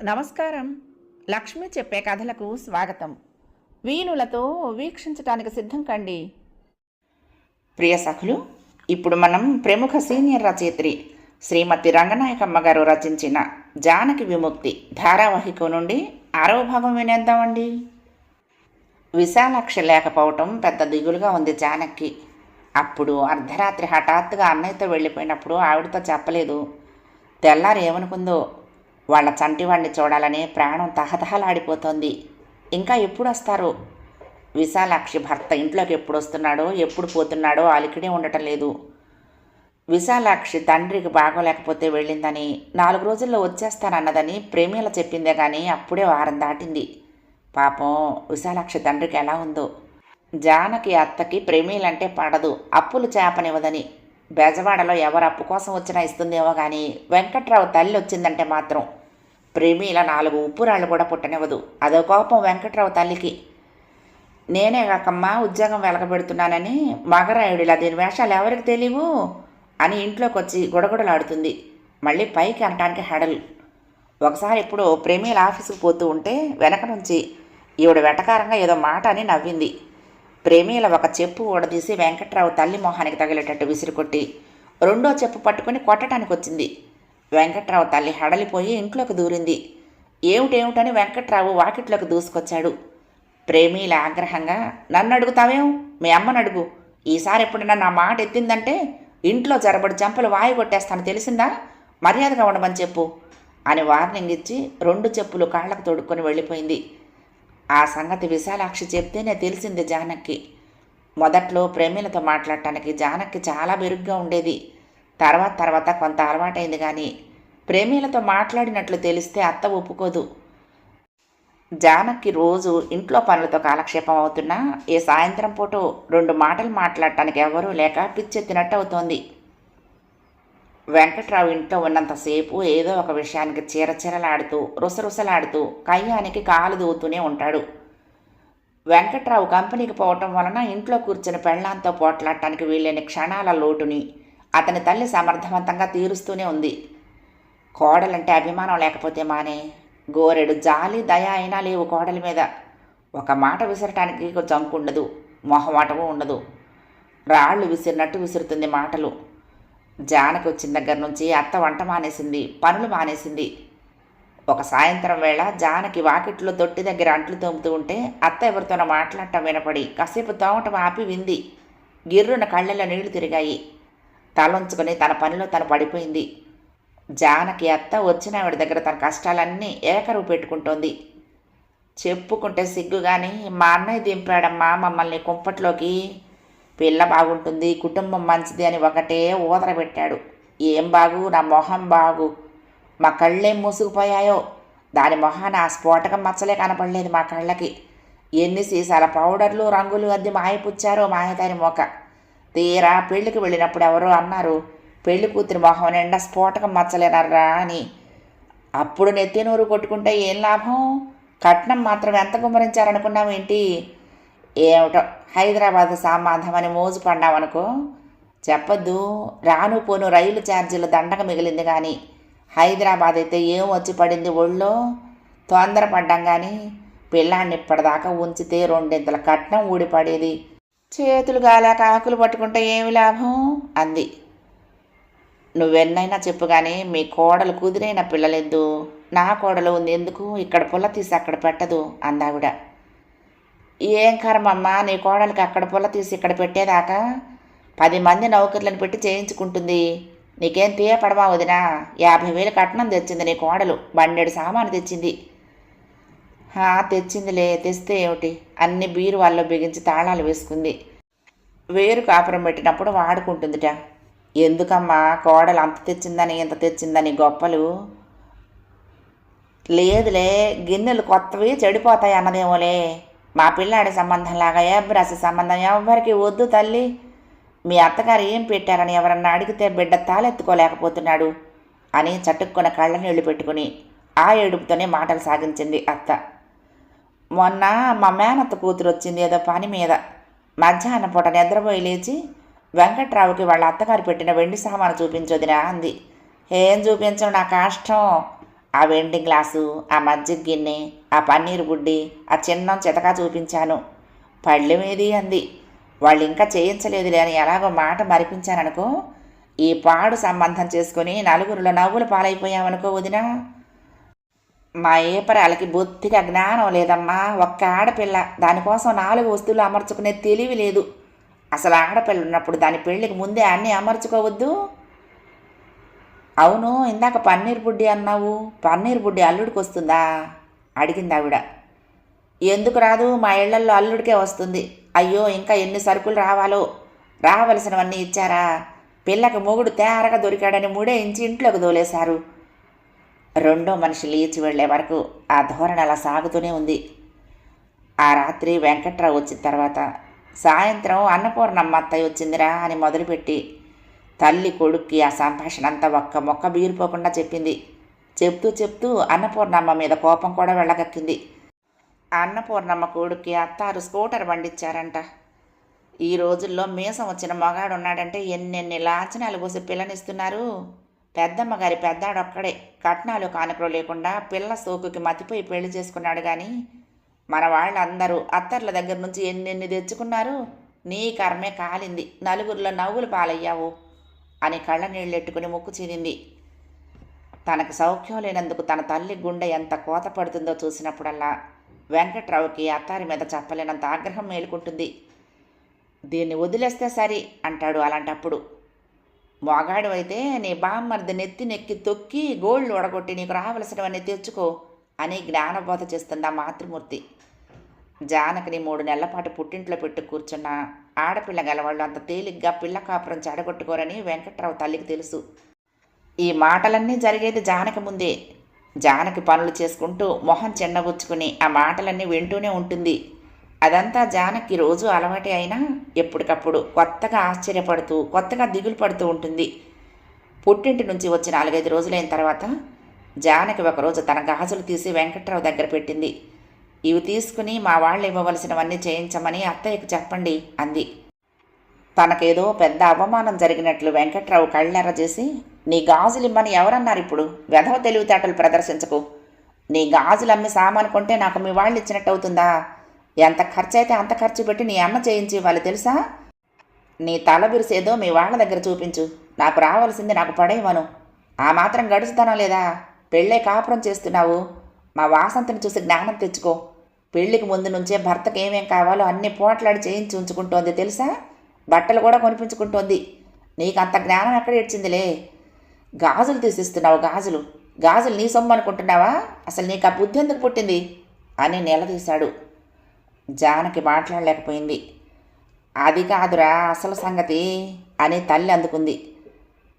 నమస్కారం. లక్ష్మి చెప్పే కథలకు స్వాగతం. వీణులతో వీక్షించటానికి సిద్ధం కండి. ప్రియ సఖులు, ఇప్పుడు మనం ప్రముఖ సీనియర్ రచయిత్రి శ్రీమతి రంగనాయకమ్మ గారు రచించిన జానకి విముక్తి ధారావాహిక నుండి 6వ భాగం వినేద్దామండి. విశాలాక్షి లేకపోవటం పెద్ద దిగులుగా ఉంది జానకి. అప్పుడు అర్ధరాత్రి హఠాత్తుగా అన్నయ్యతో వెళ్ళిపోయినప్పుడు ఆవిడతో చెప్పలేదు. తెల్లారి ఏమనుకుందో, వాళ్ళ చంటివాడిని చూడాలని ప్రాణం తహతహలాడిపోతోంది. ఇంకా ఎప్పుడు వస్తారో? విశాలాక్షి భర్త ఇంట్లోకి ఎప్పుడు వస్తున్నాడో ఎప్పుడు పోతున్నాడో అలికిడే ఉండటం లేదు. విశాలాక్షి తండ్రికి బాగోలేకపోతే వెళ్ళిందని, 4 రోజుల్లో వచ్చేస్తానన్నదని ప్రేమీల చెప్పిందే కానీ అప్పుడే వారం దాటింది. పాపం విశాలాక్షి తండ్రికి ఎలా ఉందో. జానకి అత్తకి ప్రేమీలంటే పడదు, అప్పులు చేపనివ్వదని. బెజవాడలో ఎవరు అప్పు కోసం వచ్చినా ఇస్తుందేమో కానీ వెంకట్రావు తల్లి వచ్చిందంటే మాత్రం ప్రేమీల 4 ఉప్పురాళ్ళు కూడా పుట్టనివ్వదు. అదో కోపం వెంకట్రావు తల్లికి. నేనే కాకమ్మా ఉద్యోగం వెలకబెడుతున్నానని మగరాయుడిలా దీని వేషాలు ఎవరికి తెలియవు అని ఇంట్లోకి వచ్చి గుడగుడలాడుతుంది. మళ్ళీ పైకి అనటానికి హడలు. ఒకసారి ఇప్పుడు ప్రేమీల ఆఫీసుకు పోతూ ఉంటే వెనక నుంచి ఈవిడ వెటకారంగా ఏదో మాట అని నవ్వింది. ప్రేమీల ఒక చెప్పు ఊడదీసి వెంకట్రావు తల్లి మొహానికి తగిలేటట్టు విసిరికొట్టి 2వ చెప్పు పట్టుకుని కొట్టడానికి వచ్చింది. వెంకట్రావు తల్లి హడలిపోయి ఇంట్లోకి దూరింది. ఏమిటేమిటని వెంకట్రావు వాకిట్లోకి దూసుకొచ్చాడు. ప్రేమీల ఆగ్రహంగా, నన్ను అడుగుతావేం, మీ అమ్మను అడుగు. ఈసారి ఎప్పుడైనా నా మాట ఎత్తిందంటే ఇంట్లో జరబడి చంపలు వాయి కొట్టేస్తాను, తెలిసిందా? మర్యాదగా ఉండమని చెప్పు అని వార్నింగ్ ఇచ్చి 2 చెప్పులు కాళ్లకు తొడుక్కొని వెళ్ళిపోయింది. ఆ సంగతి విశాలాక్షి చెప్తేనే తెలిసింది జానకి. మొదట్లో ప్రేమీలతో మాట్లాడటానికి జానకి చాలా బెరుగ్గా ఉండేది. తర్వాత కొంత అలవాటైంది. కానీ ప్రేమీలతో మాట్లాడినట్లు తెలిస్తే అత్త ఒప్పుకోదు. జానకి రోజు ఇంట్లో పనులతో కాలక్షేపం అవుతున్నా ఏ సాయంత్రం పూట 2 మాటలు మాట్లాడటానికి ఎవరూ లేక పిచ్చెత్తినట్టు అవుతోంది. వెంకట్రావు ఇంట్లో ఉన్నంతసేపు ఏదో ఒక విషయానికి చీరచీరలాడుతూ రుసరుసలాడుతూ కయ్యానికి కాలు దూతూనే ఉంటాడు. వెంకట్రావు కంపెనీకి పోవటం వలన ఇంట్లో కూర్చుని పెళ్ళాంతో పోట్లాడటానికి వీళ్ళని క్షణాల లోటుని అతని తల్లి సమర్థవంతంగా తీరుస్తూనే ఉంది. కోడలంటే అభిమానం లేకపోతే మానే, గోరెడు జాలి దయ అయినా లేవు కోడలి మీద. ఒక మాట విసరటానికి జంకుండదు, మొహమాటము ఉండదు. రాళ్ళు విసిరినట్టు విసురుతుంది మాటలు. జానకి వచ్చిన దగ్గర నుంచి అత్త వంట మానేసింది, పనులు మానేసింది. ఒక సాయంత్రం వేళ జానకి వాకిట్లో తొట్టి దగ్గర అంట్లు తోముతూ ఉంటే అత్త ఎవరితోనో మాట్లాడటం వినపడి కాసేపు తోమటం ఆపి వింది. గిర్రున కళ్ళల్లో నీళ్లు తిరిగాయి. తలొంచుకొని తన పనిలో తను పడిపోయింది. జానకి అత్త వచ్చిన ఆవిడ దగ్గర తన కష్టాలన్నీ ఏకరువు పెట్టుకుంటోంది. చెప్పుకుంటే సిగ్గు కానీ, మా అన్నయ్య దింపాడమ్మా మమ్మల్ని కుంపట్లోకి, పిల్ల బాగుంటుంది, కుటుంబం మంచిది అని ఒకటే ఊదర పెట్టాడు. ఏం బాగు, నా మొహం బాగు. మా కళ్ళేం మూసుకుపోయాయో. దాని మొహాన ఆ స్ఫోటకం మచ్చలే కనపడలేదు మా కళ్ళకి. ఎన్ని సీసాల పౌడర్లు రంగులు అద్ది మాయపుచ్చారో మాయదారి మొక. తీరా పెళ్లికి వెళ్ళినప్పుడు ఎవరో అన్నారు, పెళ్లి కూతురి మొహం నిండా స్ఫోటకం మచ్చలేనర్రా అని. అప్పుడు నెత్తి నూరు కొట్టుకుంటే ఏం లాభం? కట్నం మాత్రం ఎంత గుమ్మరించారనుకున్నావేంటి? ఏమిటో హైదరాబాద్ సామాధమని మోజు పడ్డామనుకో. చెప్పొద్దు, రాను పోను రైలు ఛార్జీలు దండగ మిగిలింది. కానీ హైదరాబాద్ అయితే ఏం వచ్చి పడింది ఒళ్ళో. తొందరపడ్డాం కానీ పిల్లాన్ని ఇప్పటిదాకా ఉంచితే 2 కట్నం ఊడిపడేది. చేతులు గాలాక ఆకులు పట్టుకుంటే ఏమి లాభం అంది. నువ్వెన్నైనా చెప్పు కానీ మీ కోడలు కుదిరైన పిల్లలేదు. నా కోడలు ఉంది ఎందుకు, ఇక్కడ పుల్ల తీసి అక్కడ పెట్టదు అందావిడ. ఏం కర్మమ్మా, నీ కోడలికి అక్కడ పుల్ల తీసి ఇక్కడ పెట్టేదాకా 10 మంది నౌకర్లను పెట్టి చేయించుకుంటుంది. నీకేం తీయపడమా వదినా? 50,000 కట్నం తెచ్చింది నీ కోడలు. బండెడు సామాను తెచ్చింది. తెచ్చిందిలే, తెస్తే ఏమిటి? అన్ని బీరు వాళ్ళలో బిగించి తాళాలు వేసుకుంది. వేరు కాపురం పెట్టినప్పుడు వాడుకుంటుందిట. ఎందుకమ్మా కోడలు అంత తెచ్చిందని ఇంత తెచ్చిందని గొప్పలు? లేదులే, గిన్నెలు కొత్తవి చెడిపోతాయి అన్నదేమోలే. మా పిల్లాడి సంబంధంలాగా ఏబ్రాసి సంబంధం ఎవ్వరికి వద్దు తల్లి. మీ అత్తగారు ఏం పెట్టారని ఎవరన్నా అడిగితే బిడ్డ తాలెత్తుకోలేకపోతున్నాడు అని చటుక్కున కళ్ళ నీళ్లు పెట్టుకుని ఆ ఏడుపుతోనే మాటలు సాగించింది అత్త. మొన్న మా మేనత్త కూతురు వచ్చింది ఏదో పని మీద. మధ్యాహ్నం పూట నిద్రపోయి లేచి వెంకట్రావుకి వాళ్ళ అత్తగారు పెట్టిన వెండి సామాను చూపించొదినా అంది. ఏం చూపించవు, నా కష్టం ఆ వెండి గ్లాసు, ఆ మజ్జిగ గిన్నె, ఆ పన్నీరు బుడ్డి, ఆ చిన్నం చితకా చూపించాను. పళ్ళెమేది అంది. వాళ్ళు ఇంకా చేయించలేదులే అని ఎలాగో మాట మరిపించాననుకో. ఈ పాడు సంబంధం చేసుకుని నలుగురిలో నవ్వులు పాలైపోయామనుకో వదినా. మా ఏపరాలకి బొత్తిగా జ్ఞానం లేదమ్మా. ఒక్క ఆడపిల్ల, దానికోసం 4 వస్తువులు అమర్చుకునే తెలివి లేదు. అసలు ఆడపిల్ల ఉన్నప్పుడు దాని పెళ్ళికి ముందే అన్నీ అమర్చుకోవద్దు. అవును, ఇందాక పన్నీర్ బుడ్డి అన్నావు, పన్నీర్ బుడ్డి అల్లుడికి వస్తుందా అడిగింది ఆవిడ. ఎందుకు రాదు, మా ఇళ్లల్లో అల్లుడికే వస్తుంది. అయ్యో, ఇంకా ఎన్ని సరుకులు రావాలో. రావలసినవన్నీ ఇచ్చారా? పిల్లకి మొగుడు తేరగా దొరికాడని 3 ఇంచి ఇంట్లోకి దోలేశారు. రెండో మనిషి లేచి వెళ్లే వరకు ఆ ధోరణి అలా సాగుతూనే ఉంది. ఆ రాత్రి వెంకట్రావు వచ్చిన తర్వాత సాయంత్రం అన్నపూర్ణమ్మ అత్తయ్య వచ్చిందిరా అని మొదలుపెట్టి తల్లి కొడుక్కి ఆ సంభాషణ అంతా ఒక్క మొక్క బీరిపోకుండా చెప్పింది. చెప్తూ చెప్తూ అన్నపూర్ణమ్మ మీద కోపం కూడా వెళ్ళగక్కింది. అన్నపూర్ణమ్మ కొడుక్కి అత్తారు స్కూటర్ బండిచ్చారంట. ఈ రోజుల్లో మీసం వచ్చిన మగాడు ఉన్నాడంటే ఎన్నెన్ని లాంఛనాలు పోసి పిల్లనిస్తున్నారు. పెద్దమ్మ గారి పెద్దాడొక్కడే కట్నాలు కానుకలు లేకుండా పిల్ల సోకుకి మతిపోయి పెళ్లి చేసుకున్నాడు. కానీ మన వాళ్ళందరూ అత్తర్ల దగ్గర నుంచి ఎన్నెన్ని తెచ్చుకున్నారు. నీ కర్మే కాలింది, నలుగురిలో నవ్వులు పాలయ్యావు అని కళ్ళ నీళ్ళెట్టుకుని ముక్కు చీరింది. తనకు సౌఖ్యం లేనందుకు తన తల్లి గుండె ఎంత కోత పడుతుందో చూసినప్పుడల్లా వెంకట్రావుకి అత్తారి మీద చెప్పలేనంత ఆగ్రహం మేలుకుంటుంది. దీన్ని వదిలేస్తే సరి అంటాడు అలాంటప్పుడు. మొగాడు అయితే నీ బామ్మర్ది నెత్తి నెక్కి తొక్కి గోళ్ళు ఒడగొట్టి నీకు రావలసినవన్నీ తెచ్చుకో అని జ్ఞానబోధ చేస్తుంది ఆ మాతృమూర్తి. జానకిని 3 నెలల పాటు పుట్టింట్లో పెట్టు కూర్చున్న ఆడపిల్ల గలవాళ్ళు అంత తేలిగ్గా పిల్ల కాపురం చెడగొట్టుకోరని వెంకట్రావు తల్లికి తెలుసు. ఈ మాటలన్నీ జరిగేది జానకి ముందే. జానకి పనులు చేసుకుంటూ మొహం చిన్నగుచ్చుకుని ఆ మాటలన్నీ వింటూనే ఉంటుంది. అదంతా జానకి రోజు అలవాటే అయినా ఎప్పటికప్పుడు కొత్తగా ఆశ్చర్యపడుతూ కొత్తగా దిగులు పడుతూ ఉంటుంది. పుట్టింటి నుంచి వచ్చి 4-5 రోజులైన తర్వాత జానకి ఒకరోజు తన గాజులు తీసి వెంకట్రావు దగ్గర పెట్టింది. ఇవి తీసుకుని మా వాళ్ళు ఇవ్వవలసినవన్నీ చేయించమని అత్తయ్యకు చెప్పండి అంది. తనకేదో పెద్ద అవమానం జరిగినట్లు వెంకట్రావు కళ్ళెర్ర చేసి, నీ గాజులిమ్మని ఎవరన్నారు ఇప్పుడు? వెధవ తెలివితేటలు ప్రదర్శించకు. నీ గాజులమ్మి సామాను కొంటే నాకు మీ వాళ్ళు ఇచ్చినట్టు అవుతుందా? ఎంత ఖర్చు అయితే అంత ఖర్చు పెట్టి నీ అమ్మ చేయించి వాళ్ళు తెలుసా? నీ తల బిరిసేదో మీ వాళ్ళ దగ్గర చూపించు. నాకు రావాల్సింది నాకు పడేయమను. ఆ మాత్రం గడుచుతనం లేదా? పెళ్ళే కాపురం చేస్తున్నావు. మా వాసంతని చూసి జ్ఞానం తెచ్చుకో. పెళ్లికి ముందు నుంచే భర్తకి ఏమేం కావాలో అన్ని పోట్లాడి చేయించి ఉంచుకుంటోంది తెలుసా? బట్టలు కూడా కొనిపించుకుంటోంది. నీకంత జ్ఞానం ఎక్కడ ఇచ్చిందిలే. గాజులు తీసిస్తున్నావు. గాజులు నీ సొమ్ము అనుకుంటున్నావా? అసలు నీకు ఆ బుద్ధి ఎందుకు పుట్టింది అని నిలదీశాడు. జానకి మాట్లాడలేకపోయింది. అది కాదురా అసలు సంగతి అని తల్లి అందుకుంది.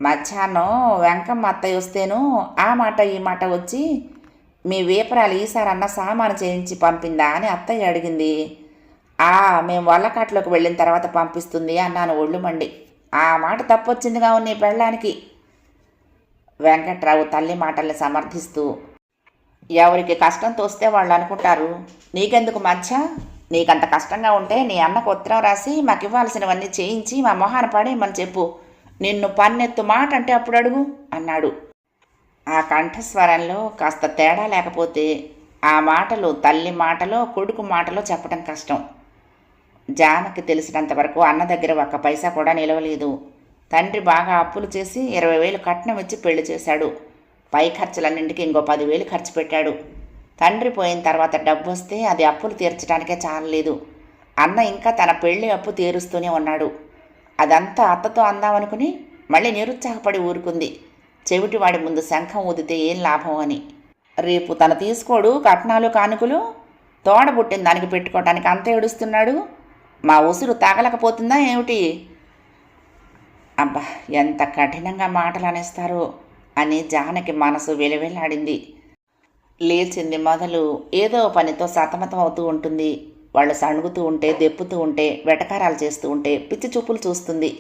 మధ్యాహ్నం వెంకమ్మ అత్తయ్య వస్తేను ఆ మాట ఈ మాట వచ్చి మీ వేపరాలు ఈసారన్న సామాను చేయించి పంపిందా అని అత్తయ్య అడిగింది. మేము వల్లకాట్లోకి వెళ్ళిన తర్వాత పంపిస్తుంది అన్నాను ఒళ్ళు మండి. ఆ మాట తప్పొచ్చిందిగా నీ పెళ్ళానికి. వెంకట్రావు తల్లి మాటల్ని సమర్థిస్తూ, ఎవరికి కష్టం తోస్తే వాళ్ళు అనుకుంటారు. నీకెందుకు మధ్య? నీకంత కష్టంగా ఉంటే నీ అన్నకు ఉత్తరం రాసి మాకు ఇవ్వాల్సినవన్నీ చేయించి మా మొహాన పడేయమని చెప్పు. నిన్ను పన్నెత్తు మాట అంటే అప్పుడు అడుగు అన్నాడు. ఆ కంఠస్వరంలో కాస్త తేడా లేకపోతే ఆ మాటలు తల్లి మాటలో కొడుకు మాటలో చెప్పడం కష్టం. జానకి తెలిసినంతవరకు అన్న దగ్గర ఒక్క పైసా కూడా నిలవలేదు. తండ్రి బాగా అప్పులు చేసి 20,000 కట్నం ఇచ్చి పెళ్లి చేశాడు. పై ఖర్చులన్నింటికి ఇంకో 10,000 ఖర్చు పెట్టాడు. తండ్రి పోయిన తర్వాత డబ్బు వస్తే అది అప్పులు తీర్చడానికే చాలలేదు. అన్న ఇంకా తన పెళ్లి అప్పు తీరుస్తూనే ఉన్నాడు. అదంతా అత్తతో అందామనుకుని మళ్ళీ నిరుత్సాహపడి ఊరుకుంది. చెవిటివాడి ముందు శంఖం ఊదితే ఏం లాభం అని. రేపు తన తీసుకోడు కట్నాలు కానుకలు. తోడబుట్టిన దానికి పెట్టుకోవడానికి అంత ఏడుస్తున్నాడు. మా ఉసురు తాగలేకపోతుందా ఏమిటి? అబ్బా, ఎంత కఠినంగా మాటలు అనేస్తారో అని జానకి మనసు వెలివెల్లాడింది. లేచింది మొదలు ఏదో పనితో సతమతం అవుతూ ఉంటుంది. వాళ్ళు సణుగుతూ ఉంటే, దెప్పుతూ ఉంటే, వెటకారాలు చేస్తూ ఉంటే పిచ్చి చూపులు చూస్తుంది.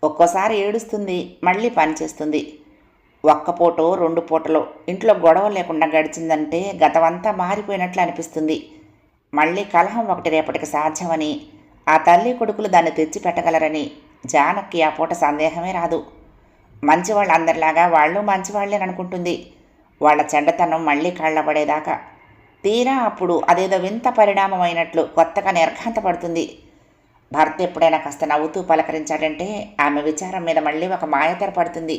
ఒక్కోసారి ఏడుస్తుంది, మళ్ళీ పని చేస్తుంది. ఒక్క పూటో 2 పూటలో ఇంట్లో గొడవ లేకుండా గడిచిందంటే గతమంతా మారిపోయినట్లు అనిపిస్తుంది. మళ్ళీ కలహం ఒకటి రేపటికి సాధ్యమని, ఆ తల్లి కొడుకులు దాన్ని తెచ్చి పెట్టగలరని జానకి ఆ పూట సందేహమే రాదు. మంచివాళ్ళు అందరిలాగా వాళ్ళు మంచివాళ్ళేననుకుంటుంది. వాళ్ళ చెడ్డతనం మళ్ళీ కళ్ళబడేదాకా. తీరా అప్పుడు అదేదో వింత పరిణామమైనట్లు కొత్తగా నిర్ఘాంతపడుతుంది. భర్త ఎప్పుడైనా కాస్త నవ్వుతూ పలకరించాడంటే ఆమె విచారం మీద మళ్ళీ ఒక మాయతెర పడుతుంది.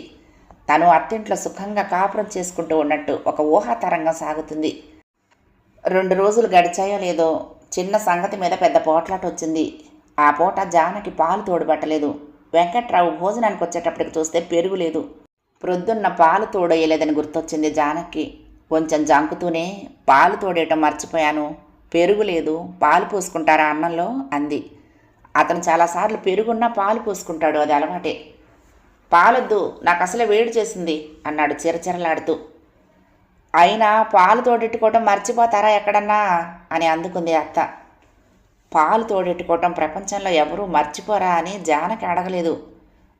తను అత్తింట్లో సుఖంగా కాపురం చేసుకుంటూ ఉన్నట్టు ఒక ఊహాతరంగం సాగుతుంది. 2 రోజులు గడిచాయో లేదో చిన్న సంగతి మీద పెద్ద పోట్లాట వచ్చింది. ఆ పూట జానకి పాలు తోడుబట్టలేదు. వెంకట్రావు భోజనానికి వచ్చేటప్పటికి చూస్తే పెరుగు లేదు. ప్రొద్దున్న పాలు తోడేయలేదని గుర్తొచ్చింది జానకి. కొంచెం జంకుతూనే పాలు తోడేయటం మర్చిపోయాను, పెరుగు లేదు, పాలు పోసుకుంటారా అన్నంలో అంది. అతను చాలాసార్లు పెరుగున్నా పాలు పోసుకుంటాడు, అది అలవాటే. పాలొద్దు, నాకు అసలే వేడి చేసింది అన్నాడు చిరచిరలాడుతూ. అయినా పాలు తోడెట్టుకోవటం మర్చిపోతారా ఎక్కడన్నా అని అందుకుంది అత్త. పాలు తోడెట్టుకోవటం ప్రపంచంలో ఎవరూ మర్చిపోరా అని జానకి అడగలేదు.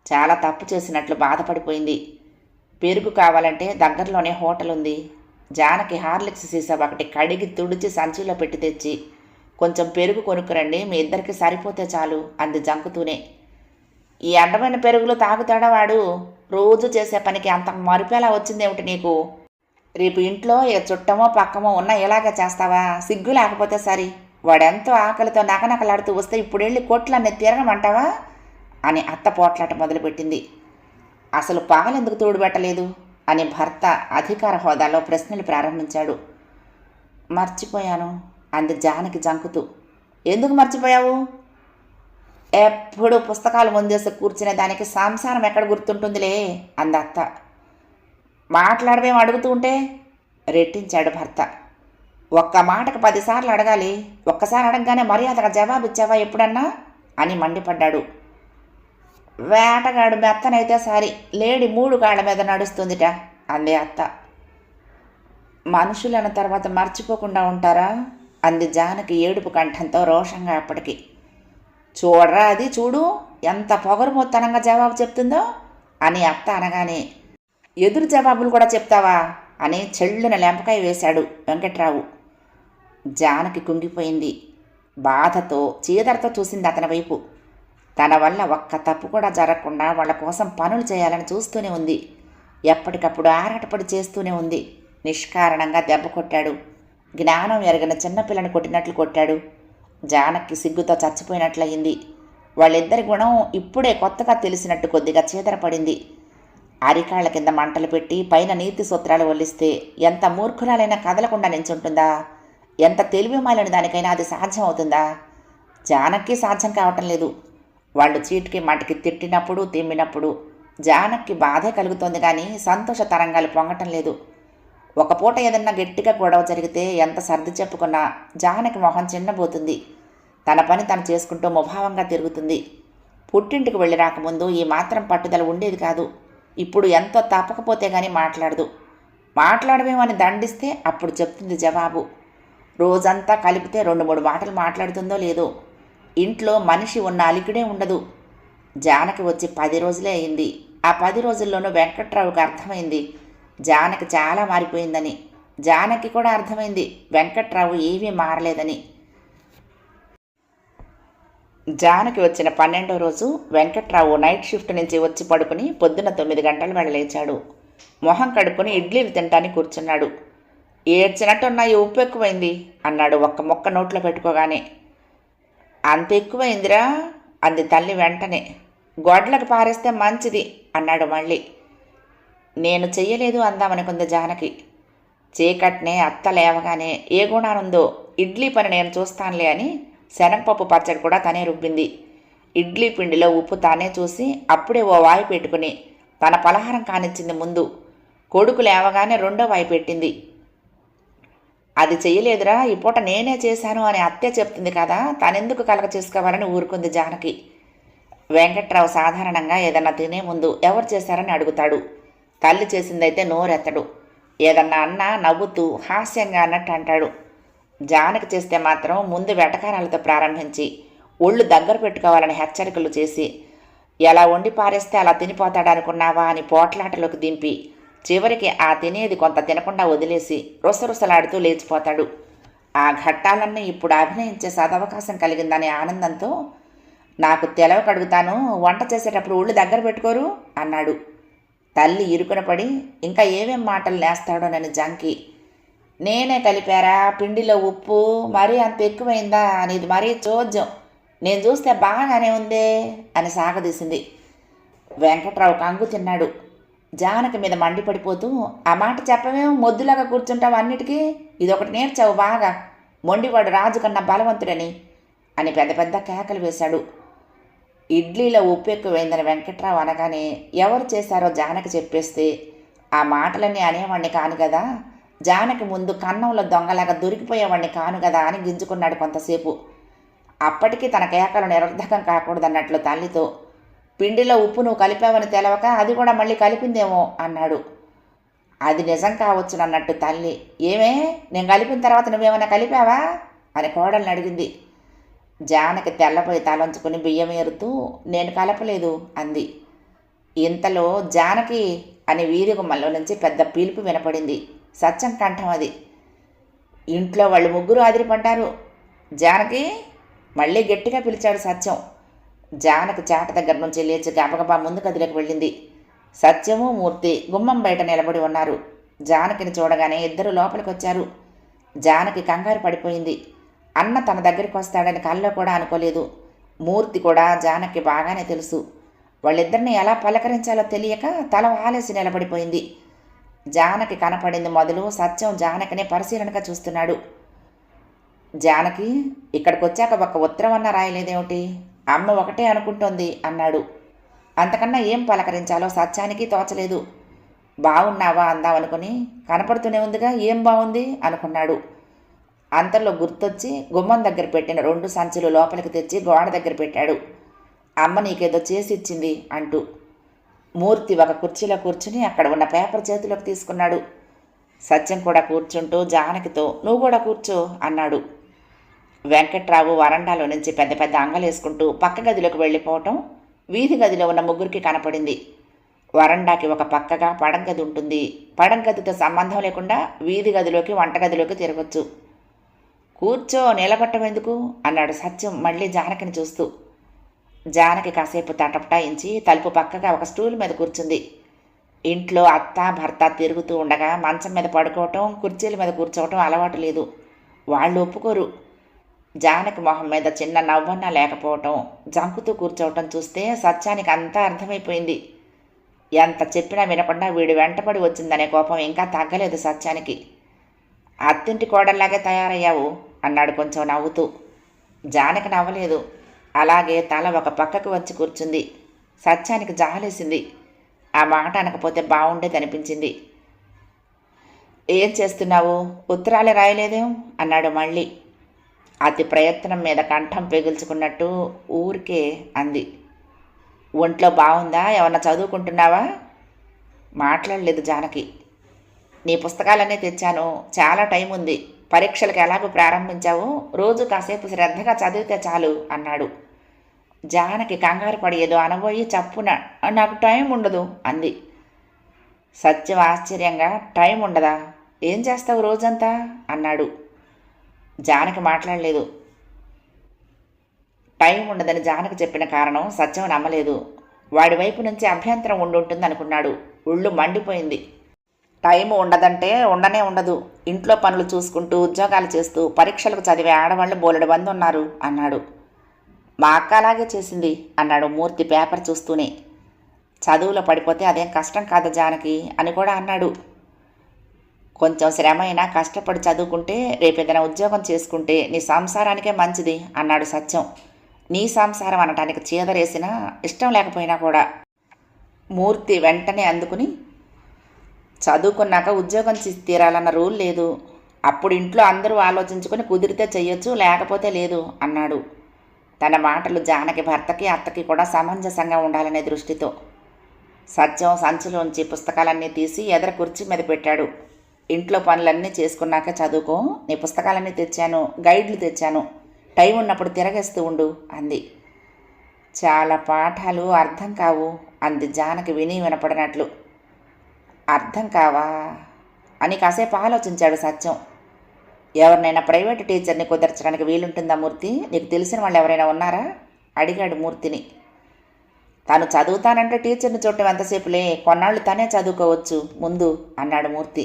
చాలా తప్పు చేసినట్లు బాధపడిపోయింది. పెరుగు కావాలంటే దగ్గరలోనే హోటల్ ఉంది. జానకి హార్లిక్స్ సీసా ఒకటి కడిగి తుడిచి సంచిలో పెట్టి తెచ్చి, కొంచెం పెరుగు కొనుక్కురండి, మీ ఇద్దరికి సరిపోతే చాలు అంది జంకుతూనే. ఈ అడ్డమైన పెరుగులు తాగుతాడా వాడు? రోజు చేసే పనికి అంత మరుపేలా వచ్చిందేమిటి నీకు? రేపు ఇంట్లో ఏ చుట్టమో పక్కమో ఉన్న ఇలాగే చేస్తావా? సిగ్గు లేకపోతే సరి. వాడెంతో ఆకలితో నకనకలాడుతూ వస్తే ఇప్పుడెళ్ళి కొట్లన్నీ తిరగమంటావా అని అత్త పోట్లాట మొదలుపెట్టింది. అసలు పాలెందుకు తోడుబెట్టలేదు అని భర్త అధికార హోదాలో ప్రశ్నలు ప్రారంభించాడు. మర్చిపోయాను అంది జానకి జంకుతూ. ఎందుకు మర్చిపోయావు? ఎప్పుడు పుస్తకాలు ముందేసి కూర్చునే దానికి సంసారం ఎక్కడ గుర్తుంటుందిలే అంది అత్త. మాట్లాడవేం అడుగుతూ ఉంటే రెట్టించాడు భర్త. ఒక్క మాటకు 10 సార్లు అడగాలి, ఒక్కసారి అడగగానే మర్యాదగా జవాబిచ్చావా ఎప్పుడన్నా అని మండిపడ్డాడు. వేటగాడు మెత్తనైతే సారి, లేడి 3 కాళ్ళ మీద నడుస్తుందిట అంది అత్త. మనుషులన్న తర్వాత మర్చిపోకుండా ఉంటారా అంది జానకి ఏడుపు కంఠంతో రోషంగా. అప్పటికి చూడరా అది చూడు ఎంత పొగరుమోత్తనంగా జవాబు చెప్తుందో అని అత్త అనగానే, ఎదురు జవాబులు కూడా చెప్తావా అని చెళ్ళున లెంపకాయ వేశాడు వెంకట్రావు. జానకి కుంగిపోయింది. బాధతో చీదరతో చూసింది అతని వైపు. తన వల్ల ఒక్క తప్పు కూడా జరగకుండా వాళ్ళ కోసం పనులు చేయాలని చూస్తూనే ఉంది. ఎప్పటికప్పుడు ఆరాటపడి చేస్తూనే ఉంది. నిష్కారణంగా దెబ్బ కొట్టాడు. జ్ఞానం ఎరగిన చిన్నపిల్లని కొట్టినట్లు కొట్టాడు. జానకి సిగ్గుతో చచ్చిపోయినట్లయింది. వాళ్ళిద్దరి గుణం ఇప్పుడే కొత్తగా తెలిసినట్టు కొద్దిగా చీదరపడింది. అరికాళ్ల కింద మంటలు పెట్టి పైన నీతి సూత్రాలు వల్లిస్తే ఎంత మూర్ఖురాలైనా కదలకుండా నించుంటుందా? ఎంత తెలివి మాలిన దానికైనా అది సాధ్యం అవుతుందా? జానకి సాధ్యం కావటం లేదు. వాళ్ళు చీటికి మాటికి తిట్టినప్పుడు తిమ్మినప్పుడు జానకి బాధే కలుగుతోంది, కానీ సంతోష తరంగాలు పొంగటం లేదు. ఒక పూట ఏదన్నా గట్టిగా గొడవ జరిగితే ఎంత సర్ది చెప్పుకున్నా జానకి మొహం చిన్నబోతుంది. తన పని తను చేసుకుంటూ ముభావంగా తిరుగుతుంది. పుట్టింటికి వెళ్ళి రాకముందు ఈ మాత్రం పట్టుదల ఉండేది కాదు. ఇప్పుడు ఎంతో తప్పకపోతే గానీ మాట్లాడదు. మాట్లాడమేమని దండిస్తే అప్పుడు చెప్తుంది జవాబు. రోజంతా కలిపితే 2-3 మాటలు మాట్లాడుతుందో లేదో. ఇంట్లో మనిషి ఉన్న అలికిడే ఉండదు. జానకి వచ్చి 10 రోజులే అయింది. ఆ 10 రోజుల్లోనూ వెంకట్రావుకి అర్థమైంది జానకి చాలా మారిపోయిందని. జానకి కూడా అర్థమైంది వెంకట్రావు ఏమీ మారలేదని. జానకి వచ్చిన 12వ రోజు వెంకట్రావు నైట్ షిఫ్ట్ నుంచి వచ్చి పడుకుని పొద్దున్న 9 గంటల వేళ లేచాడు. మొహం కడుక్కుని ఇడ్లీలు తింటానికి కూర్చున్నాడు. ఏడ్చినట్టున్నాయి, ఉప్పు ఎక్కువైంది అన్నాడు ఒక్క ముక్క నోట్లో పెట్టుకోగానే. అంత ఎక్కువైందిరా అంది తల్లి వెంటనే. గొడ్లకు పారేస్తే మంచిది అన్నాడు మళ్ళీ. నేను చెయ్యలేదు అందామనుకుంది జానకి. చీకట్నే అత్త లేవగానే ఏ గుణానుందో ఇడ్లీ పని నేను చూస్తానులే అని శనగపప్పు పచ్చడి కూడా తనే రుబ్బింది. ఇడ్లీ పిండిలో ఉప్పు తానే చూసి అప్పుడే ఓ వాయి పెట్టుకుని తన పలహారం కానిచ్చింది ముందు. కొడుకు లేవగానే 2వ వాయి పెట్టింది. అది చెయ్యలేదురా, ఈ పూట నేనే చేశాను అని అత్తే చెప్తుంది కదా, తనెందుకు కలగ చేసుకోవాలని ఊరుకుంది జానకి. వెంకట్రావు సాధారణంగా ఏదన్నా తినే ముందు ఎవరు చేశారని అడుగుతాడు. తల్లి చేసిందైతే నోరెత్తడు. ఏదన్నా అన్నా నవ్వుతూ హాస్యంగా అన్నట్టు అంటాడు. జానకి చేస్తే మాత్రం ముందు వెటకారాలతో ప్రారంభించి ఒళ్ళు దగ్గర పెట్టుకోవాలని హెచ్చరికలు చేసి, ఎలా వండి పారేస్తే అలా తినిపోతాడనుకున్నావా అని పోట్లాటలోకి దింపి చివరికి ఆ తినేది కొంత తినకుండా వదిలేసి రుసరుసలాడుతూ లేచిపోతాడు. ఆ ఘట్టాలన్నీ ఇప్పుడు అభినయించే సదవకాశం కలిగిందనే ఆనందంతో, నాకు తెలవ కడుగుతాను, వంట చేసేటప్పుడు ఒళ్ళు దగ్గర పెట్టుకోరు అన్నాడు. తల్లి ఇరుకున పడి ఇంకా ఏమేం మాటలు నేస్తాడోనని జాంకి. నేనే కలిపారా పిండిలో ఉప్పు, మరీ అంత ఎక్కువైందా, అనేది మరీ చోద్యం, నేను చూస్తే బాగానే ఉందే అని సాగదీసింది. వెంకట్రావు కంగు తిన్నాడు. జానకి మీద మండిపడిపోతూ, ఆ మాట చెప్పవేం, మొద్దులాగా కూర్చుంటావు అన్నిటికీ, ఇదొకటి నేర్చావు బాగా, మొండివాడు రాజు కన్నా బలవంతుడని అని పెద్ద పెద్ద కేకలు వేశాడు. ఇడ్లీలో ఉప్పు ఎక్కువైందని వెంకట్రావు అనగానే ఎవరు చేశారో జానకి చెప్పేస్తే ఆ మాటలన్నీ అనేవాణ్ణి కాను కదా, జానకి ముందు కన్నంలో దొంగలాగా దొరికిపోయేవాణ్ణి కాను కదా అని గింజుకున్నాడు కొంతసేపు. అప్పటికీ తన కేకలు నిరర్ధకం కాకూడదన్నట్లు తల్లితో, పిండిలో ఉప్పు నువ్వు కలిపావని తెలవక అది కూడా మళ్ళీ కలిపిందేమో అన్నాడు. అది నిజం కావచ్చునన్నట్టు తల్లి, ఏమే నేను కలిపిన తర్వాత నువ్వేమైనా కలిపావా అని కోడల్ని అడిగింది. జానకి తెల్లపోయి తలంచుకుని బియ్యం ఏరుతూ, నేను కలపలేదు అంది. ఇంతలో జానకి అని వీధి గుమ్మల్లో నుంచి పెద్ద పీలుపు వినపడింది. సత్యం కంఠం అది. ఇంట్లో వాళ్ళు ముగ్గురు అదిరిపడ్డారు. జానకి మళ్ళీ గట్టిగా పిలిచాడు సత్యం. జానకి చాట దగ్గర నుంచి లేచి గబగబా ముందు గదిలోకి వెళ్ళింది. సత్యము మూర్తి గుమ్మం బయట నిలబడి ఉన్నారు. జానకిని చూడగానే ఇద్దరు లోపలికి వచ్చారు. జానకి కంగారు పడిపోయింది. అన్న తన దగ్గరికి వస్తాడని కల్లో కూడా అనుకోలేదు. మూర్తి కూడా జానకి బాగానే తెలుసు. వాళ్ళిద్దరిని ఎలా పలకరించాలో తెలియక తల వాలేసి నిలబడిపోయింది. జానకి కనపడింది మొదలు సత్యం జానకిని పరిశీలనగా చూస్తున్నాడు. జానకి, ఇక్కడికి వచ్చాక ఒక్క ఉత్తరం అన్నా రాయలేదేమిటి, అమ్మ ఒకటే అనుకుంటోంది అన్నాడు. అంతకన్నా ఏం పలకరించాలో సత్యానికి తోచలేదు. బాగున్నావా అందామనుకుని, కనపడుతూనే ఉందిగా ఏం బాగుంది అనుకున్నాడు. అంతలో గుర్తొచ్చి గుమ్మం దగ్గర పెట్టిన 2 సంచులు లోపలికి తెచ్చి గోడ దగ్గర పెట్టాడు. అమ్మ నీకేదో చేసి ఇచ్చింది అంటూ. మూర్తి ఒక కుర్చీలో కూర్చుని అక్కడ ఉన్న పేపర్ చేతిలోకి తీసుకున్నాడు. సత్యం కూడా కూర్చుంటూ జానకితో, నువ్వు కూడా కూర్చో అన్నాడు. వెంకట్రావు వరండాలో నుంచి పెద్ద పెద్ద అంగలేసుకుంటూ పక్క గదిలోకి వెళ్ళిపోవటం వీధి గదిలో ఉన్న ముగ్గురికి కనపడింది. వరండాకి ఒక పక్కగా పడంగది ఉంటుంది. పడంగదితో సంబంధం లేకుండా వీధి గదిలోకి వంటగదిలోకి తిరగొచ్చు. కూర్చో, నిలబట్టం అన్నాడు సత్యం మళ్ళీ జానకిని చూస్తూ. జానకి కాసేపు తటపటాయించి తలుపు పక్కగా ఒక స్టూల్ మీద కూర్చుంది. ఇంట్లో అత్త భర్త తిరుగుతూ ఉండగా మంచం మీద పడుకోవటం, కుర్చీల మీద కూర్చోవటం అలవాటు లేదు. వాళ్ళు ఒప్పుకోరు. జానకి మొహం మీద చిన్న నవ్వన్నా లేకపోవటం, జంకుతూ కూర్చోవటం చూస్తే సత్యానికి అంతా అర్థమైపోయింది. ఎంత చెప్పినా వినకుండా వీడు వెంటపడి వచ్చిందనే కోపం ఇంకా తగ్గలేదు సత్యానికి. అత్తింటి కోడల్లాగే తయారయ్యావు అన్నాడు కొంచెం నవ్వుతూ. జానకి నవ్వలేదు. అలాగే తల ఒక పక్కకు వచ్చి కూర్చుంది. సత్యానికి జాలేసింది. ఆ మాట అనకపోతే బాగుండేది అనిపించింది. ఏం చేస్తున్నావు, ఉత్తరాలే రాయలేదేం అన్నాడు మళ్ళీ. అతి ప్రయత్నం మీద కంఠం పెగుల్చుకున్నట్టు ఊరికే అంది. ఒంట్లో బాగుందా, ఏమన్నా చదువుకుంటున్నావా? మాట్లాడలేదు జానకి. నీ పుస్తకాలన్నీ తెచ్చాను, చాలా టైం ఉంది, పరీక్షలకు ఎలాగో ప్రారంభించావు, రోజు కాసేపు శ్రద్ధగా చదివితే చాలు అన్నాడు. జానకి కంగారు పడి ఏదో అనబోయి చప్పున, నాకు టైం ఉండదు అంది. సత్యం ఆశ్చర్యంగా, టైం ఉండదా, ఏం చేస్తావు రోజంతా అన్నాడు. జానకి మాట్లాడలేదు. టైం ఉండదని జానకి చెప్పిన కారణం సత్యం నమ్మలేదు. వాడి వైపు నుంచి అభ్యంతరం ఉండుంటుంది అనుకున్నాడు. ఒళ్ళు మండిపోయింది. టైం ఉండదంటే ఉండనే ఉండదు. ఇంట్లో పనులు చూసుకుంటూ ఉద్యోగాలు చేస్తూ పరీక్షలకు చదివే ఆడవాళ్ళు బోలెడు మంది ఉన్నారు అన్నాడు. మా అక్క అలాగే చేసింది అన్నాడు మూర్తి పేపర్ చూస్తూనే. చదువులో పడిపోతే అదేం కష్టం కాదు జానకి అని కూడా అన్నాడు. కొంచెం శ్రమ అయినా కష్టపడి చదువుకుంటే రేపేదైనా ఉద్యోగం చేసుకుంటే నీ సంసారానికే మంచిది అన్నాడు సత్యం. నీ సంసారం అనటానికి చీదరేసినా ఇష్టం లేకపోయినా కూడా. మూర్తి వెంటనే అందుకుని, చదువుకున్నాక ఉద్యోగం తీరాలన్న రూల్ లేదు, అప్పుడు ఇంట్లో అందరూ ఆలోచించుకొని కుదిరితే చెయ్యొచ్చు, లేకపోతే లేదు అన్నాడు. తన మాటలు జానకి భర్తకి అత్తకి కూడా సమంజసంగా ఉండాలనే దృష్టితో. సత్యం సంచిలోంచి పుస్తకాలన్నీ తీసి ఎదర కుర్చీ మీద పెట్టాడు. ఇంట్లో పనులన్నీ చేసుకున్నాక చదువుకో, నీ పుస్తకాలన్నీ తెచ్చాను, గైడ్లు తెచ్చాను, టైం ఉన్నప్పుడు తిరగేస్తూ ఉండు అంది. చాలా పాఠాలు అర్థం కావు అంది జానకి విని వినపడినట్లు. అర్థం కావా అని కాసేపు ఆలోచించాడు సత్యం. ఎవరినైనా ప్రైవేటు టీచర్ని కుదర్చడానికి వీలుంటుందా మూర్తి, నీకు తెలిసిన వాళ్ళు ఎవరైనా ఉన్నారా అడిగాడు మూర్తిని. తను చదువుతానంటే టీచర్ని చూడటం ఎంతసేపులే, కొన్నాళ్ళు తనే చదువుకోవచ్చు ముందు అన్నాడు మూర్తి.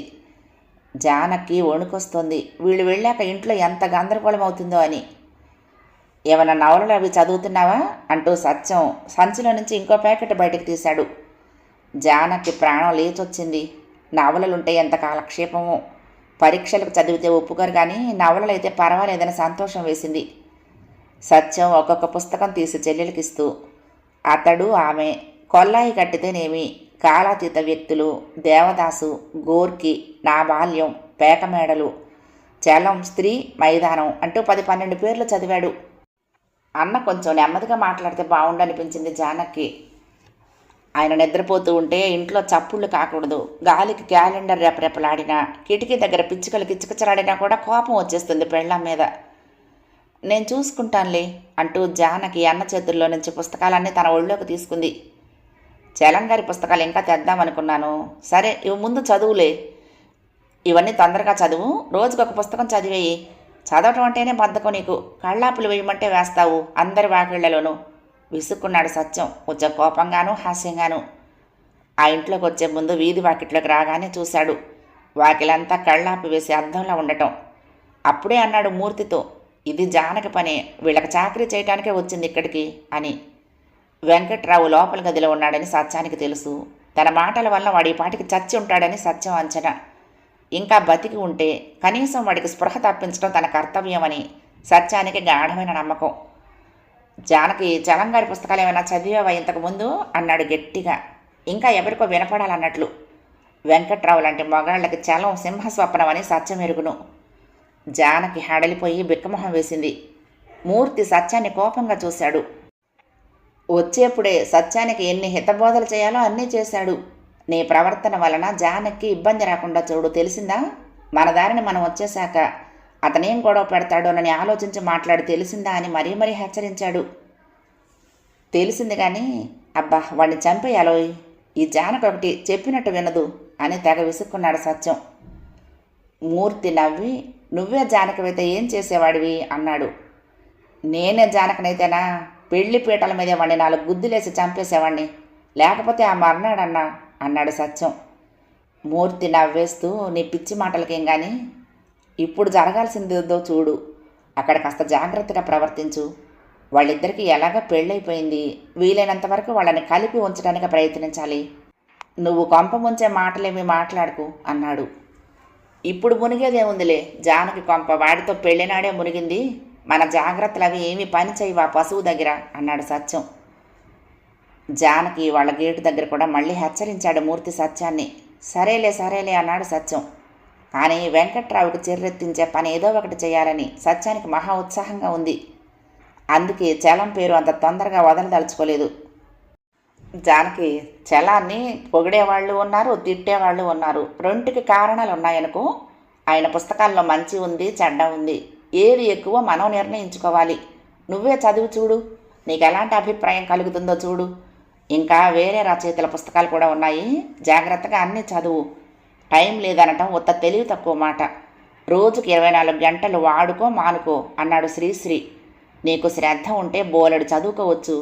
జానకి వణుకొస్తుంది. వీళ్ళు వెళ్ళాక ఇంట్లో ఎంత గందరగోళం అవుతుందో అని. ఏమన్నా నవలలు అవి చదువుతున్నావా అంటూ సత్యం సంచిలో నుంచి ఇంకో ప్యాకెట్ బయటకు తీశాడు. జానకి ప్రాణం లేచొచ్చింది. నవలలుంటే ఎంత కాలక్షేపమో. పరీక్షలకు చదివితే ఒప్పుకోరు కానీ నవలలు అయితే పర్వాలేదని సంతోషం వేసింది. సత్యం ఒక్కొక్క పుస్తకం తీసి చెల్లెలకిస్తూ, అతడు ఆమె, కొల్లాయి కట్టితేనేమి, కాలాతీత వ్యక్తులు, దేవదాసు, గోర్కి, నా బాల్యం, పేకమేడలు, చలం, స్త్రీ, మైదానం అంటూ 10-12 పేర్లు చదివాడు. అన్న కొంచెం నెమ్మదిగా మాట్లాడితే బాగుండనిపించింది జానకి. ఆయన నిద్రపోతూ ఉంటే ఇంట్లో చప్పుళ్ళు కాకూడదు. గాలికి క్యాలెండర్ రెపరెపలాడినా, కిటికీ దగ్గర పిచ్చుకలు కిచకిచలాడినా కూడా కోపం వచ్చేస్తుంది పెళ్ళాం మీద. నేను చూసుకుంటానులే అంటూ జానకి అన్న చేతుల్లో నుంచి పుస్తకాలన్నీ తన ఒళ్ళోకి తీసుకుంది. చలంగారి పుస్తకాలు ఇంకా తెద్దామనుకున్నాను. సరే ఇవి ముందు చదువులే, ఇవన్నీ తొందరగా చదువు, రోజుకొక పుస్తకం చదివేయి. చదవటం అంటేనే బద్ధకం నీకు, కళ్ళాపులు వేయమంటే వేస్తావు అందరి వాకిళ్లలోనూ విసుక్కున్నాడు సత్యం కొంచెం కోపంగానూ హాస్యంగాను. ఆ ఇంట్లోకి వచ్చే ముందు వీధి వాకిట్లోకి రాగానే చూశాడు. వాకిలంతా కళ్ళాపి వేసి అద్దంలా ఉండటం. అప్పుడే అన్నాడు మూర్తితో, ఇది జానకి పనే, వీళ్ళకి చాకరీ చేయటానికే వచ్చింది ఇక్కడికి అని. వెంకట్రావు లోపల గదిలో ఉన్నాడని సత్యానికి తెలుసు. తన మాటల వల్ల వాడి పాటికి చచ్చి ఉంటాడని సత్యం అంచనా. ఇంకా బతికి ఉంటే కనీసం వాడికి స్పృహ తప్పించడం తన కర్తవ్యమని సత్యానికి గాఢమైన నమ్మకం. జానకి చలంగారి పుస్తకాలు ఏమైనా చదివావా ఇంతకుముందు అన్నాడు గట్టిగా, ఇంకా ఎవరికో వినపడాలన్నట్లు. వెంకట్రావు లాంటి మగాళ్ళకి చలం సింహస్వప్నమని సత్యం ఎరుగును. జానకి హడలిపోయి బిక్కమొహం వేసింది. మూర్తి సత్యాన్ని కోపంగా చూశాడు. వచ్చేప్పుడే సత్యానికి ఎన్ని హితబోధలు చేయాలో అన్నీ చేశాడు. నీ ప్రవర్తన వలన జానకి ఇబ్బంది రాకుండా చూడు, తెలిసిందా? మన దారిని మనం వచ్చేశాక అతనేం గొడవ పెడతాడోనని ఆలోచించి మాట్లాడి, తెలిసిందా అని మరీ మరీ హెచ్చరించాడు. తెలిసింది కానీ అబ్బా వాడిని చంపేయాలోయ్, ఈ జానకి ఒకటి చెప్పినట్టు వినదు అని తెగ విసుక్కున్నాడు సత్యం. మూర్తి నవ్వి, నువ్వే జానకమైతే ఏం చేసేవాడివి అన్నాడు. నేనే జానకనైతేనా పెళ్లి పీటల మీద వాడిని 4 గుద్దులేసి చంపేసేవాడిని, లేకపోతే ఆ మర్నాడన్నా అన్నాడు సత్యం. మూర్తి నవ్వేస్తూ, నీ పిచ్చి మాటలకేం కానీ ఇప్పుడు జరగాల్సిందేదో చూడు, అక్కడ కాస్త జాగ్రత్తగా ప్రవర్తించు. వాళ్ళిద్దరికీ ఎలాగ పెళ్ళైపోయింది, వీలైనంత వరకు వాళ్ళని కలిపి ఉంచడానికి ప్రయత్నించాలి. నువ్వు కొంప ముంచే మాటలేమీ మాట్లాడుకు అన్నాడు. ఇప్పుడు మునిగేదేముందిలే, జానకి కొంప వాడితో పెళ్ళినాడే మునిగింది, మన జాగ్రత్తలు అవి ఏమీ పని చేయవా పశువు దగ్గర అన్నాడు సత్యం. జానకి వాళ్ళ గేటు దగ్గర కూడా మళ్ళీ హెచ్చరించాడు మూర్తి సత్యాన్ని. సరేలే సరేలే అన్నాడు సత్యం. కానీ వెంకట్రావుకి చెర్రెత్తించే పని ఏదో ఒకటి చేయాలని సత్యానికి మహా ఉత్సాహంగా ఉంది. అందుకే చలం పేరు అంత తొందరగా వదలదలుచుకోలేదు. జానకి చలాన్ని పొగిడేవాళ్ళు ఉన్నారు, తిట్టేవాళ్ళు ఉన్నారు. రెండుకి కారణాలు ఉన్నాయనుకో. ఆయన పుస్తకాల్లో మంచి ఉంది, చెడ్డ ఉంది. ఏది ఎక్కువ మనం నిర్ణయించుకోవాలి. నువ్వే చదివి చూడు, నీకు ఎలాంటి అభిప్రాయం కలుగుతుందో చూడు. ఇంకా వేరే రచయితల పుస్తకాలు కూడా ఉన్నాయి, జాగ్రత్తగా అన్నీ చదువు. టైం లేదనటం ఉత్త తెలివి తక్కువ మాట. రోజుకి 24 గంటలు వాడుకో మానుకో అన్నాడు శ్రీశ్రీ. నీకు శ్రద్ధ ఉంటే బోలెడు చదువుకోవచ్చు.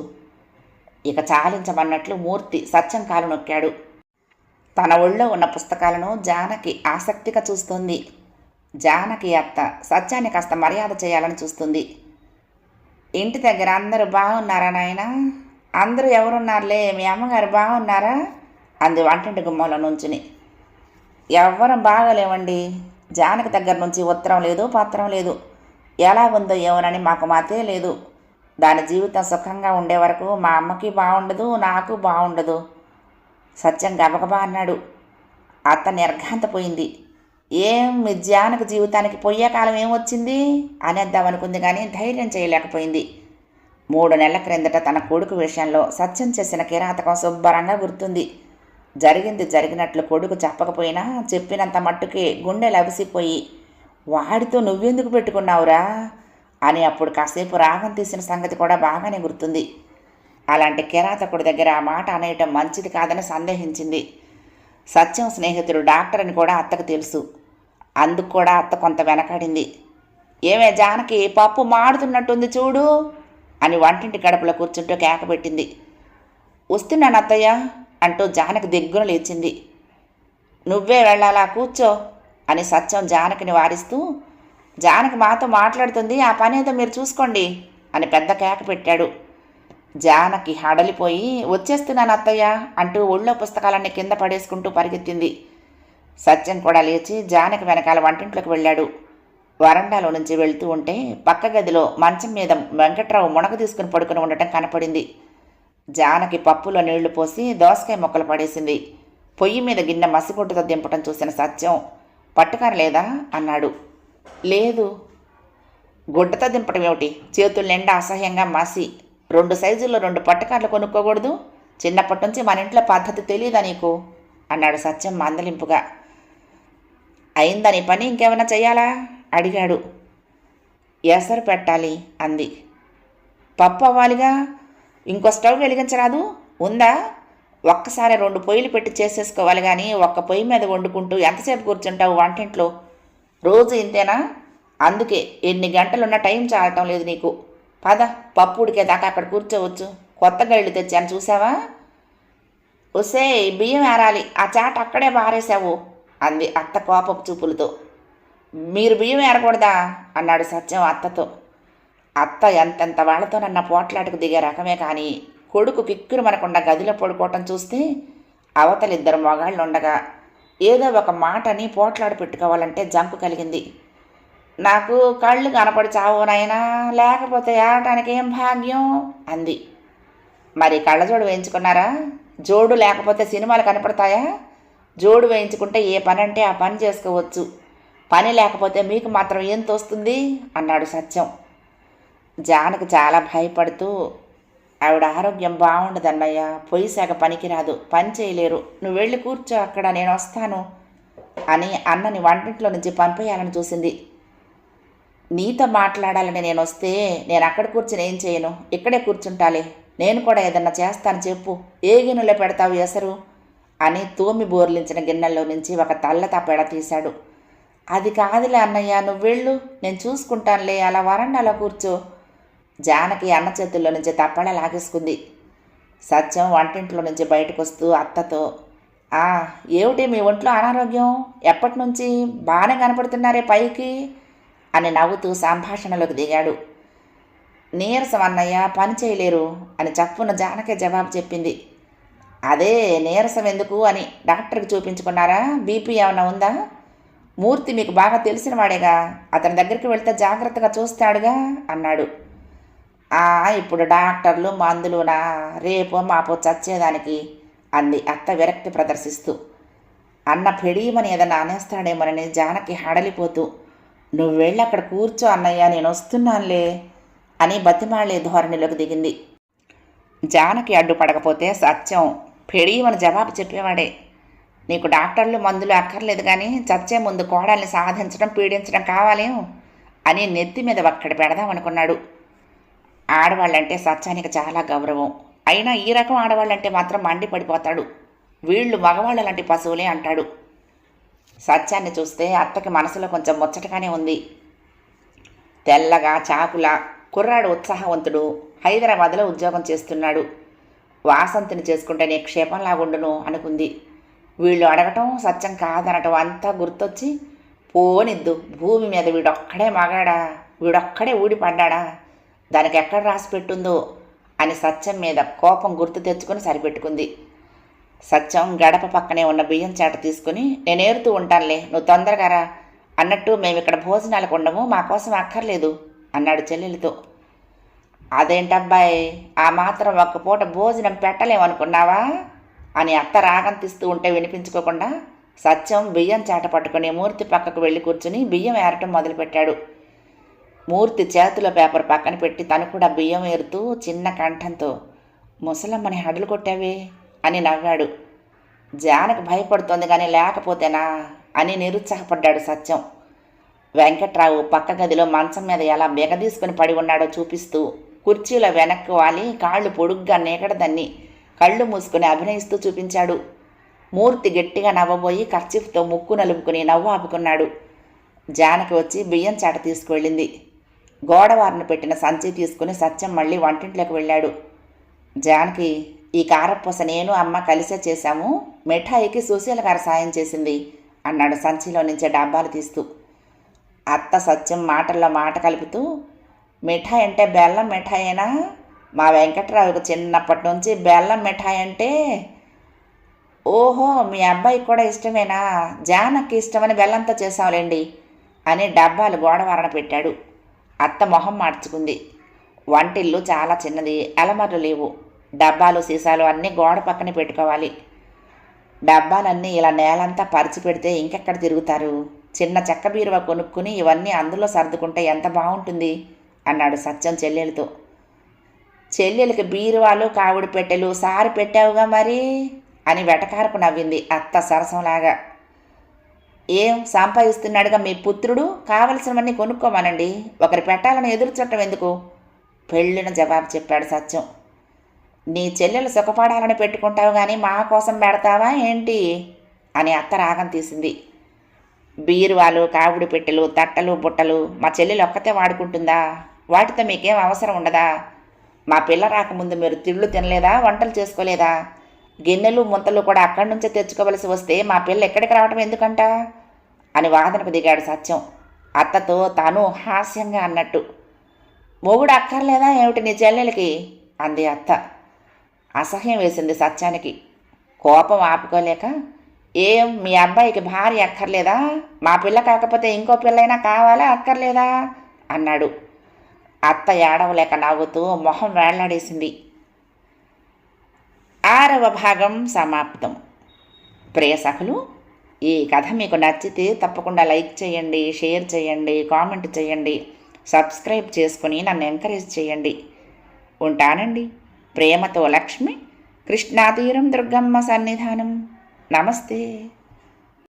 ఇక చాలించమన్నట్లు మూర్తి సత్యం కాలు నొక్కాడు. తన ఒళ్ళో ఉన్న పుస్తకాలను జానకి ఆసక్తిగా చూస్తుంది. జానకి అత్త సత్యాన్ని కాస్త మర్యాద చేయాలని చూస్తుంది. ఇంటి దగ్గర అందరూ బాగున్నారా నాయనా? అందరూ ఎవరున్నారులే, మీ అమ్మగారు బాగున్నారా అంది వంటింటి గుమ్మంలో నుంచుని. ఎవ్వరం బాగలేవండి. జానకి దగ్గర నుంచి ఉత్తరం లేదు, పత్రం లేదు. ఎలా ఉందో ఏమోనని మాకు మాతే లేదు. దాని జీవితం సుఖంగా ఉండే వరకు మా అమ్మకి బాగుండదు, నాకు బాగుండదు సత్యం గబగబా అన్నాడు. అత్త నిర్ఘాంతపోయింది. ఏం మీ జానకి జీవితానికి పోయే కాలం ఏమొచ్చింది అనేద్దామనుకుంది కానీ ధైర్యం చేయలేకపోయింది. 3 నెలల క్రిందట తన కొడుకు విషయంలో సత్యం చేసిన కిరాతకం శుభ్రంగా గుర్తుంది. జరిగింది జరిగినట్లు కొడుకు చెప్పకపోయినా చెప్పినంత మట్టుకే గుండె లవిసిపోయి, వాడితో నువ్వెందుకు పెట్టుకున్నావురా అని అప్పుడు కాసేపు రాగం తీసిన సంగతి కూడా బాగానే గుర్తుంది. అలాంటి కిరాతకుడి దగ్గర ఆ మాట అనేయటం మంచిది కాదని సందేహించింది. సత్యం స్నేహితుడు డాక్టర్ అని కూడా అత్తకు తెలుసు. అందుకు కూడా అత్త కొంత వెనకాడింది. ఏమే జానకి, పప్పు మాడుతున్నట్టుంది చూడు అని వంటింటి గడపలో కూర్చుంటూ కేకబెట్టింది. వస్తున్నాను అత్తయ్య అంటూ జానకి దగ్గర లేచింది. నువ్వే వెళ్ళాలా, కూర్చో అని సత్యం జానకిని వారిస్తూ, జానకి మాతో మాట్లాడుతుంది, ఆ పని ఏదో మీరు చూసుకోండి అని పెద్ద కేక పెట్టాడు. జానకి హడలిపోయి వచ్చేస్తున్నాను అత్తయ్య అంటూ ఒళ్ళో పుస్తకాలన్నీ కింద పడేసుకుంటూ పరిగెత్తింది. సత్యం కూడా లేచి జానకి వెనకాల వంటింట్లోకి వెళ్ళాడు. వరండాలో నుంచి వెళ్తూ ఉంటే పక్క గదిలో మంచం మీద వెంకట్రావు మునగ తీసుకుని పడుకుని ఉండటం కనపడింది. జానకి పప్పులో నీళ్లు పోసి దోసకాయ మొక్కలు పడేసింది. పొయ్యి మీద గిన్నె మసిగుడ్డతో దింపటం చూసిన సత్యం, పట్టుకార లేదా అన్నాడు. లేదు. గుడ్డతో దింపటం ఏమిటి? చేతుల నిండా అసహ్యంగా మసి. 2 సైజుల్లో 2 పట్టుకార్లు కొనుక్కోకూడదు? చిన్నప్పటి నుంచి మన ఇంట్లో పద్ధతి తెలియదా నీకు అన్నాడు సత్యం మందలింపుగా. అయిందా నీ పని, ఇంకేమైనా చెయ్యాలా అడిగాడు. ఎసరు పెట్టాలి అంది. పప్పు అవ్వాలిగా, ఇంకో స్టవ్ వెలిగించరాదు? ఉందా? ఒక్కసారి 2 పొయ్యిలు పెట్టి చేసేసుకోవాలి కానీ ఒక్క పొయ్యి మీద వండుకుంటూ ఎంతసేపు కూర్చుంటావు వంటింట్లో? రోజు ఇంతేనా? అందుకే ఎన్ని గంటలున్న టైం చాలటం లేదు నీకు. పద, పప్పు ఉడికేదాకా అక్కడ కూర్చోవచ్చు. కొత్తగా ఇళ్ళు తెచ్చాను చూసావా? ఒసే, బియ్యం ఏరాలి, ఆ చాట అక్కడే బారేశావు అంది అత్త కోపపు చూపులతో. మీరు బియ్యం ఏరకూడదా అన్నాడు సత్యం అత్తతో. అత్త ఎంతెంత వాళ్లతోనన్న పోట్లాటకు దిగే రకమే కానీ కొడుకు కిక్కురు మనకుండా గదిలో పడుకోవటం చూస్తే అవతలిద్దరు మొగాళ్ళు ఉండగా ఏదో ఒక మాటని పోట్లాడు పెట్టుకోవాలంటే జంకు కలిగింది. నాకు కళ్ళు కనపడి చావునైనా, లేకపోతే ఏడటానికి ఏం భాగ్యం అంది. మరి కళ్ళజోడు వేయించుకున్నారా? జోడు లేకపోతే సినిమాలు కనపడతాయా? జోడు వేయించుకుంటే ఏ పని అంటే ఆ పని చేసుకోవచ్చు. పని లేకపోతే మీకు మాత్రం ఏం తోస్తుంది అన్నాడు సత్యం. జానకి చాలా భయపడుతూ, ఆవిడ ఆరోగ్యం బాగుండదన్నయ్య, పొయ్యి శాఖ పనికిరాదు, పని చేయలేరు, నువ్వు వెళ్ళి కూర్చో అక్కడ, నేను వస్తాను అని అన్నని వంటింట్లో నుంచి పంపేయాలని చూసింది. నీతో మాట్లాడాలని నేను వస్తే నేను అక్కడ కూర్చుని ఏం చేయను, ఇక్కడే కూర్చుంటాలే, నేను కూడా ఏదన్నా చేస్తాను చెప్పు, ఏ గిన్నెలో పెడతావు ఎసరు అని తూమి బోర్లించిన గిన్నెల్లో నుంచి ఒక తల్ల తప్పెడ తీశాడు. అది కాదులే అన్నయ్య, నువ్వు వెళ్ళు, నేను చూసుకుంటానులే, అలా వరండాలో కూర్చో. జానకి అన్న చేతుల్లో నుంచి తప్పడ లాగేసుకుంది. సత్యం వంటింట్లో నుంచి బయటకు వస్తూ అత్తతో, ఏమిటి మీ ఒంట్లో అనారోగ్యం? ఎప్పటి నుంచి? బాగానే కనపడుతున్నారే పైకి అని నవ్వుతూ సంభాషణలోకి దిగాడు. నీరసం అన్నయ్య, పని చేయలేరు అని చప్పున జానకే జవాబు చెప్పింది. అదే నీరసం ఎందుకు అని డాక్టర్కి చూపించుకున్నారా? బీపీ ఏమన్నా ఉందా? మూర్తి మీకు బాగా తెలిసిన వాడేగా, అతని దగ్గరికి వెళ్తే జాగ్రత్తగా చూస్తాడుగా అన్నాడు. ఇప్పుడు డాక్టర్లు మందులునా, రేపో మాపో చచ్చేదానికి అంది అత్త విరక్తి ప్రదర్శిస్తూ. అన్న పెడీమని ఏదన్నా అనేస్తాడేమోనని జానకి హడలిపోతూ, నువ్వు వెళ్ళి అక్కడ కూర్చో అన్నయ్య, నేను వస్తున్నానులే అని బతిమాలే ధోరణిలోకి దిగింది. జానకి అడ్డుపడకపోతే సత్యం పెడీమని జవాబు చెప్పేవాడే. నీకు డాక్టర్లు మందులు అక్కర్లేదు కానీ చచ్చే ముందు కోడల్ని సాధించడం పీడించడం కావాలేం అని నెత్తి మీద ఒక్కడి పెడదామనుకున్నాడు. ఆడవాళ్ళంటే సత్యానికి చాలా గౌరవం. అయినా ఈ రకం ఆడవాళ్ళంటే మాత్రం మండిపడిపోతాడు. వీళ్ళు మగవాళ్ళ లాంటి పశువులే అంటాడు. సత్యాన్ని చూస్తే అత్తకి మనసులో కొంచెం ముచ్చటగానే ఉంది. తెల్లగా చాకులా కుర్రాడు, ఉత్సాహవంతుడు, హైదరాబాద్లో ఉద్యోగం చేస్తున్నాడు. వాసంతిని చేసుకుంటే నిక్షేపంలాగుండును అనుకుంది. వీళ్ళు అడగటం, సత్యం కాదనటం అంతా గుర్తొచ్చి, పోనిద్దు, భూమి మీద వీడొక్కడే మగాడా, వీడొక్కడే ఊడిపడ్డా, దానికి ఎక్కడ రాసి పెట్టుందో అని సత్యం మీద కోపం గుర్తు తెచ్చుకొని సరిపెట్టుకుంది. సత్యం గడప పక్కనే ఉన్న బియ్యం చాట తీసుకుని, నేనేరుతూ ఉంటానులే, నువ్వు తొందరగా రా అన్నట్టు, మేమిక్కడ భోజనాలకు ఉండము, మా కోసం అక్కర్లేదు అన్నాడు చెల్లెలితో. అదేంటబ్బాయి, ఆ మాత్రం ఒక్క పూట భోజనం పెట్టలేమనుకున్నావా అని అత్త రాగం తీస్తూ ఉంటే వినిపించుకోకుండా సత్యం బియ్యం చాట పట్టుకుని మూర్తి పక్కకు వెళ్ళి కూర్చుని బియ్యం ఏరటం మొదలుపెట్టాడు. మూర్తి చేతిలో పేపర్ పక్కన పెట్టి తను కూడా బియ్యం ఏరుతూ చిన్న కంఠంతో, ముసలమ్మని హడలు కొట్టావే అని నవ్వాడు. జానకి భయపడుతోంది కానీ లేకపోతేనా అని నిరుత్సాహపడ్డాడు సత్యం. వెంకట్రావు పక్క గదిలో మంచం మీద ఎలా బెగదీసుకుని పడి ఉన్నాడో చూపిస్తూ కుర్చీలో వెనక్కి వాలి కాళ్ళు పొడుగ్గా నేగడదన్ని కళ్ళు మూసుకుని అభినయిస్తూ చూపించాడు. మూర్తి గట్టిగా నవ్వబోయి కర్చీఫ్తో ముక్కు నలుపుకుని నవ్వు ఆపుకున్నాడు. జానకి వచ్చి బియ్యం చాట తీసుకువెళ్ళింది. గోడవారిని పెట్టిన సంచి తీసుకుని సత్యం మళ్ళీ వంటింట్లోకి వెళ్ళాడు. జానకి, ఈ కారపూస నేను అమ్మ కలిసే చేశాము. మిఠాయికి సుశీల గారు సాయం చేసింది అన్నాడు సంచిలో నుంచే డబ్బాలు తీస్తూ. అత్త సత్యం మాటల్లో మాట కలుపుతూ, మిఠాయి అంటే బెల్లం మిఠాయేనా? మా వెంకట్రావుకు చిన్నప్పటి నుంచి బెల్లం మిఠాయి అంటే ఓహో, మీ అబ్బాయికి కూడా ఇష్టమేనా? జానకి ఇష్టమని బెల్లంతో చేసావులేండి అని డబ్బాలు గోడవారణ పెట్టాడు. అత్త మొహం మార్చుకుంది. వంటిల్లు చాలా చిన్నది, అలమర్లు లేవు. డబ్బాలు సీసాలు అన్నీ గోడ పక్కన పెట్టుకోవాలి. డబ్బాలన్నీ ఇలా నేలంతా పరిచి పెడితే ఇంకెక్కడ తిరుగుతారు? చిన్న చెక్క బీరువా కొనుక్కుని ఇవన్నీ అందులో సర్దుకుంటే ఎంత బాగుంటుంది అన్నాడు సత్యం చెల్లెలతో. చెల్లెలకి బీరువాలు కావుడి పెట్టెలు సారి పెట్టావుగా మరి అని వెటకారపు నవ్వింది అత్త సరసంలాగా. ఏం సంపాదిస్తున్నాడుగా మీ పుత్రుడు, కావలసినవన్నీ కొనుక్కోమనండి, ఒకరి పెట్టాలని ఎదురు చుట్టం ఎందుకు? పెళ్ళిన జవాబు చెప్పాడు సత్యం. నీ చెల్లెలు సుఖపడాలని పెట్టుకుంటావు కానీ మా కోసం పెడతావా ఏంటి అని అత్త రాగం తీసింది. బీరువాలు కావుడి పెట్టెలు తట్టలు బుట్టలు మా చెల్లెలు ఒక్కతే వాడుకుంటుందా? వాటితో మీకేం అవసరం ఉండదా? మా పిల్ల రాకముందు మీరు తిళ్ళు తినలేదా, వంటలు చేసుకోలేదా? గిన్నెలు ముంతలు కూడా అక్కడి నుంచే తెచ్చుకోవలసి వస్తే మా పిల్ల ఎక్కడికి రావటం ఎందుకంట అని వాదనకు దిగాడు సత్యం, అత్తతో తాను హాస్యంగా అన్నట్టు. మొగుడు అక్కర్లేదా ఏమిటి నీ చెల్లెలకి అంది అత్త. అసహ్యం వేసింది సత్యానికి. కోపం ఆపుకోలేక, ఏం మీ అబ్బాయికి భార్య అక్కర్లేదా? మా పిల్ల కాకపోతే ఇంకో పిల్లైనా కావాలా అక్కర్లేదా అన్నాడు. అత్త ఏడవలేక నవ్వుతూ మొహం వేళ్లాడేసింది. 6వ భాగం సమాప్తం. ప్రియ సఖులు, ఈ కథ మీకు నచ్చితే తప్పకుండా లైక్ చేయండి, షేర్ చేయండి, కామెంట్ చేయండి, సబ్స్క్రైబ్ చేసుకుని నన్ను ఎంకరేజ్ చేయండి. ఉంటానండి. ప్రేమతో లక్ష్మి, కృష్ణాతీరం దుర్గమ్మ సన్నిధానం. నమస్తే.